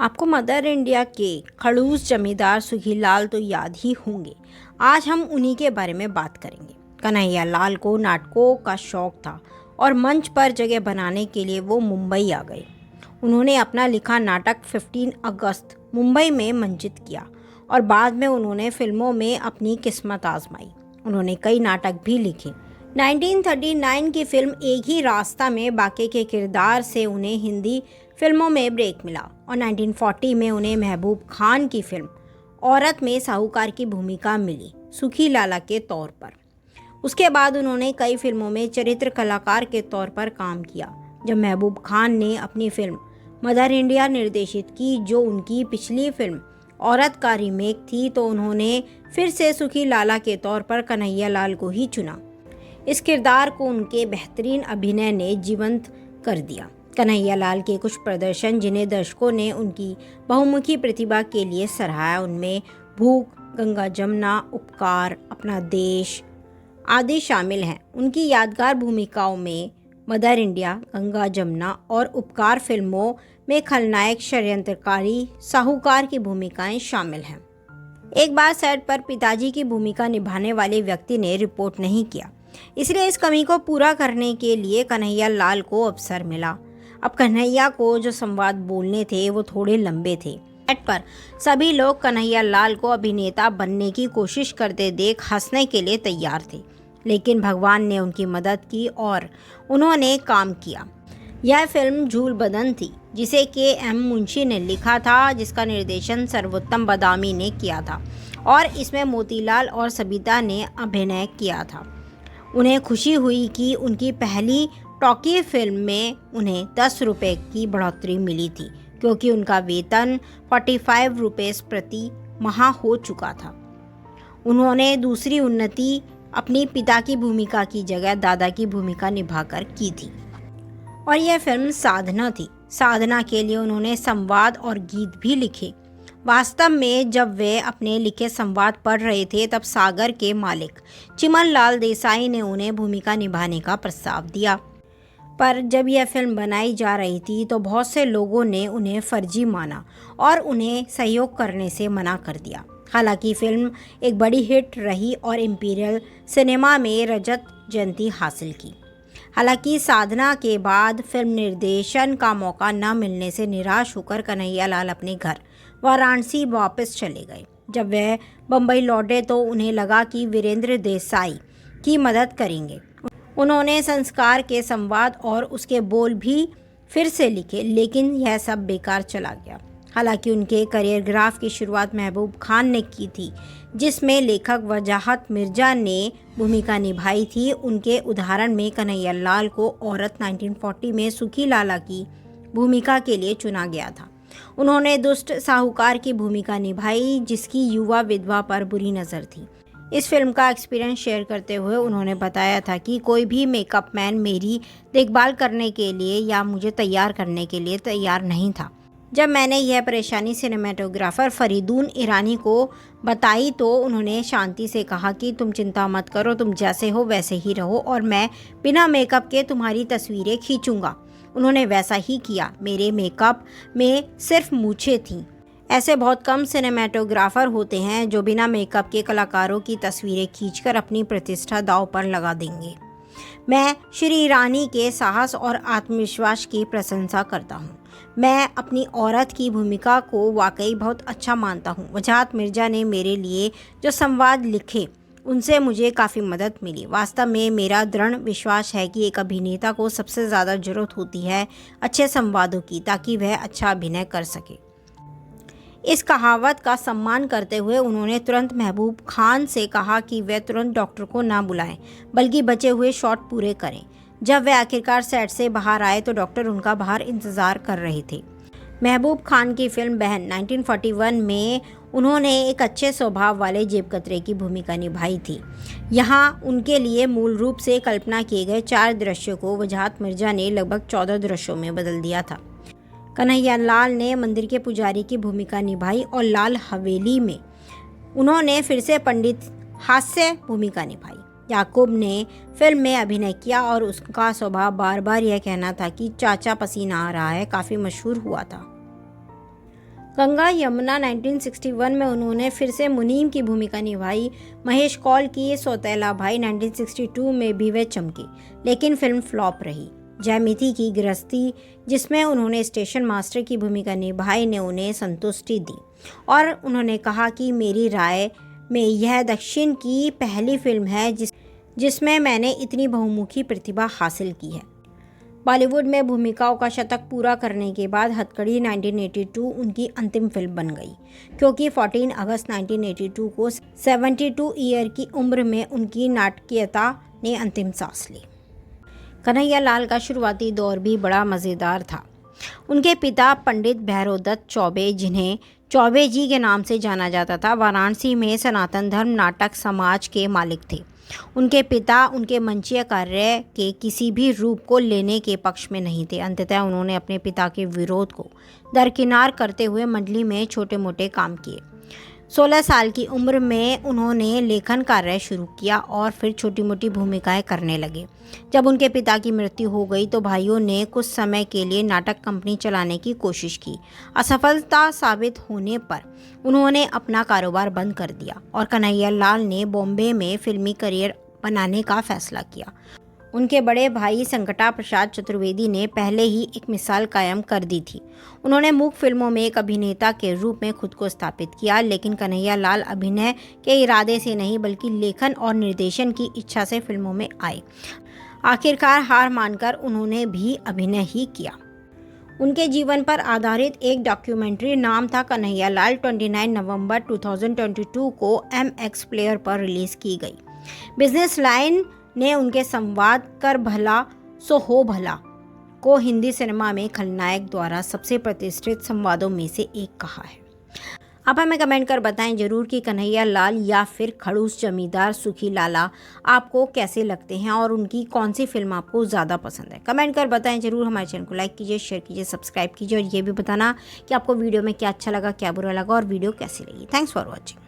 आपको mother India के खड़ूस जमींदार सुखीलाल तो याद ही होंगे। आज हम उन्हीं के बारे में बात करेंगे। कन्हैया लाल को नाटकों का शौक था और मंच पर जगह बनाने के लिए वो मुंबई आ गए। उन्होंने अपना लिखा नाटक 15 अगस्त मुंबई में मंचित किया और बाद में उन्होंने फिल्मों में अपनी किस्मत आजमाई। उन्होंने कई नाटक भी लिखे। 1939 की फिल्म एक ही रास्ता में बाके के किरदार से उन्हें हिंदी फिल्मों में ब्रेक मिला और 1940 में उन्हें महबूब खान की फिल्म औरत में साहूकार की भूमिका मिली, सुखी लाला के तौर पर। उसके बाद उन्होंने कई फिल्मों में चरित्र कलाकार के तौर पर काम किया। जब महबूब खान ने अपनी फिल्म मदर इंडिया निर्देशित की, जो उनकी पिछली फिल्म औरत का रीमेक थी, तो उन्होंने फिर से सुखी लाला के तौर पर कन्हैया लाल को ही चुना। इस किरदार को उनके बेहतरीन अभिनय ने जीवंत कर दिया। कन्हैया लाल के कुछ प्रदर्शन जिन्हें दर्शकों ने उनकी बहुमुखी प्रतिभा के लिए सराहा, उनमें भूख, गंगा जमुना, उपकार, अपना देश आदि शामिल हैं। उनकी यादगार भूमिकाओं में मदर इंडिया, गंगा जमुना और उपकार फिल्मों में खलनायक षड्यंत्रकारी साहूकार की भूमिकाएं शामिल हैं। एक बार सेट पर पिताजी की भूमिका निभाने वाले व्यक्ति ने रिपोर्ट नहीं किया, इसलिए इस कमी को पूरा करने के लिए कन्हैया लाल को अवसर मिला। अब कन्हैया को जो संवाद बोलने थे वो थोड़े लंबे थे। सेट पर सभी लोग कन्हैया लाल को अभिनेता बनने की कोशिश करते देख हंसने के लिए तैयार थे, लेकिन भगवान ने उनकी मदद की और उन्होंने काम किया। यह फिल्म झूल बदन थी, जिसे के.एम. मुंशी ने लिखा था, जिसका निर्देशन सर्वोत्तम बदामी ने किया था और इसमें मोतीलाल और सबिता ने अभिनय किया था। उन्हें खुशी हुई कि उनकी पहली टॉकी फिल्म में उन्हें 10 रुपये की बढ़ोतरी मिली थी, क्योंकि उनका वेतन 45 रुपये प्रति माह हो चुका था। उन्होंने दूसरी उन्नति अपनी पिता की भूमिका की जगह दादा की भूमिका निभाकर की थी और यह फिल्म साधना थी। साधना के लिए उन्होंने संवाद और गीत भी लिखे। वास्तव में जब वे अपने लिखे संवाद पढ़ रहे थे, तब सागर के मालिक चिमन लाल देसाई ने उन्हें भूमिका निभाने का प्रस्ताव दिया। पर जब यह फिल्म बनाई जा रही थी तो बहुत से लोगों ने उन्हें फर्जी माना और उन्हें सहयोग करने से मना कर दिया। हालांकि फिल्म एक बड़ी हिट रही और इंपीरियल सिनेमा में रजत जयंती हासिल की। हालांकि साधना के बाद फिल्म निर्देशन का मौका न मिलने से निराश होकर कन्हैया लाल अपने घर वाराणसी वापस चले गए। जब वे बम्बई लौटे तो उन्हें लगा कि वीरेंद्र देसाई की मदद करेंगे। उन्होंने संस्कार के संवाद और उसके बोल भी फिर से लिखे, लेकिन यह सब बेकार चला गया। हालांकि उनके करियर ग्राफ की शुरुआत महबूब खान ने की थी, जिसमें लेखक वजाहत मिर्जा ने भूमिका निभाई थी। उनके उदाहरण में कन्हैया लाल को औरत 1940 में सुखी लाला की भूमिका के लिए चुना गया था। उन्होंने दुष्ट साहूकार की भूमिका निभाई, जिसकी युवा विधवा पर बुरी नज़र थी। इस फिल्म का एक्सपीरियंस शेयर करते हुए उन्होंने बताया था कि कोई भी मेकअप मैन मेरी देखभाल करने के लिए या मुझे तैयार करने के लिए तैयार नहीं था। जब मैंने यह परेशानी सिनेमेटोग्राफर फरीदून ईरानी को बताई तो उन्होंने शांति से कहा कि तुम चिंता मत करो, तुम जैसे हो वैसे ही रहो और मैं बिना मेकअप के तुम्हारी तस्वीरें खींचूंगा। उन्होंने वैसा ही किया। मेरे मेकअप में सिर्फ मूछें थीं। ऐसे बहुत कम सिनेमेटोग्राफर होते हैं जो बिना मेकअप के कलाकारों की तस्वीरें खींचकर अपनी प्रतिष्ठा दांव पर लगा देंगे। मैं श्री ईरानी के साहस और आत्मविश्वास की प्रशंसा करता हूँ। मैं अपनी औरत की भूमिका को वाकई बहुत अच्छा मानता हूँ। वजाहत मिर्जा ने मेरे लिए जो संवाद लिखे, उनसे मुझे काफ़ी मदद मिली। वास्तव में मेरा दृढ़ विश्वास है कि एक अभिनेता को सबसे ज़्यादा ज़रूरत होती है अच्छे संवादों की, ताकि वह अच्छा अभिनय कर सके। इस कहावत का सम्मान करते हुए उन्होंने तुरंत महबूब खान से कहा कि वे तुरंत डॉक्टर को ना बुलाएं, बल्कि बचे हुए शॉट पूरे करें। जब वे आखिरकार सेट से बाहर आए तो डॉक्टर उनका बाहर इंतज़ार कर रहे थे। महबूब खान की फिल्म बहन 1941 में उन्होंने एक अच्छे स्वभाव वाले जेब कतरे की भूमिका निभाई थी। यहाँ उनके लिए मूल रूप से कल्पना किए गए 4 दृश्यों को वजाहत मिर्जा ने लगभग 14 दृश्यों में बदल दिया था। कन्हैया लाल ने मंदिर के पुजारी की भूमिका निभाई और लाल हवेली में उन्होंने फिर से पंडित हास्य भूमिका निभाई। याकूब ने फिल्म में अभिनय किया और उसका स्वभाव बार बार यह कहना था कि चाचा पसीना आ रहा है काफ़ी मशहूर हुआ था। गंगा यमुना 1961 में उन्होंने फिर से मुनीम की भूमिका निभाई। महेश कौल की सौतेला भाई 1962 में भी वे चमकी, लेकिन फिल्म फ्लॉप रही। जयमिती की गृहस्थी, जिसमें उन्होंने स्टेशन मास्टर की भूमिका निभाई, ने उन्हें संतुष्टि दी और उन्होंने कहा कि मेरी राय में यह दक्षिण की पहली फिल्म है जिसमें मैंने इतनी बहुमुखी प्रतिभा हासिल की है। बॉलीवुड में भूमिकाओं का शतक पूरा करने के बाद हथकड़ी 1982 उनकी अंतिम फिल्म बन गई, क्योंकि 14 अगस्त 1982 को 72 ईयर की उम्र में उनकी नाटकीयता ने अंतिम सांस ली। कन्हैया लाल का शुरुआती दौर भी बड़ा मज़ेदार था। उनके पिता पंडित भैरवदत्त चौबे, जिन्हें चौबे जी के नाम से जाना जाता था, वाराणसी में सनातन धर्म नाटक समाज के मालिक थे। उनके पिता उनके मंचीय कार्य के किसी भी रूप को लेने के पक्ष में नहीं थे। अंततः उन्होंने अपने पिता के विरोध को दरकिनार करते हुए मंडली में छोटे मोटे काम किए। 16 साल की उम्र में उन्होंने लेखन कार्य शुरू किया और फिर छोटी मोटी भूमिकाएं करने लगे। जब उनके पिता की मृत्यु हो गई तो भाइयों ने कुछ समय के लिए नाटक कंपनी चलाने की कोशिश की। असफलता साबित होने पर उन्होंने अपना कारोबार बंद कर दिया और कन्हैया लाल ने बॉम्बे में फिल्मी करियर बनाने का फैसला किया। उनके बड़े भाई संकटा प्रसाद चतुर्वेदी ने पहले ही एक मिसाल कायम कर दी थी। उन्होंने मूक फिल्मों में एक अभिनेता के रूप में खुद को स्थापित किया, लेकिन कन्हैया लाल अभिनय के इरादे से नहीं बल्कि लेखन और निर्देशन की इच्छा से फिल्मों में आए। आखिरकार हार मानकर उन्होंने भी अभिनय ही किया। उनके जीवन पर आधारित एक डॉक्यूमेंट्री, नाम था कन्हैया लाल, 29 नवंबर 2022 को MX प्लेयर पर रिलीज़ की गई। बिजनेस लाइन ने उनके संवाद कर भला सो हो भला को हिंदी सिनेमा में खलनायक द्वारा सबसे प्रतिष्ठित संवादों में से एक कहा है। आप हमें कमेंट कर बताएं जरूर कि कन्हैया लाल या फिर खड़ूस जमींदार सुखी लाला आपको कैसे लगते हैं और उनकी कौन सी फिल्म आपको ज़्यादा पसंद है। कमेंट कर बताएं जरूर। हमारे चैनल को लाइक कीजिए, शेयर कीजिए, सब्सक्राइब कीजिए और ये भी बताना कि आपको वीडियो में क्या अच्छा लगा, क्या बुरा लगा और वीडियो कैसी लगी। Thanks for watching.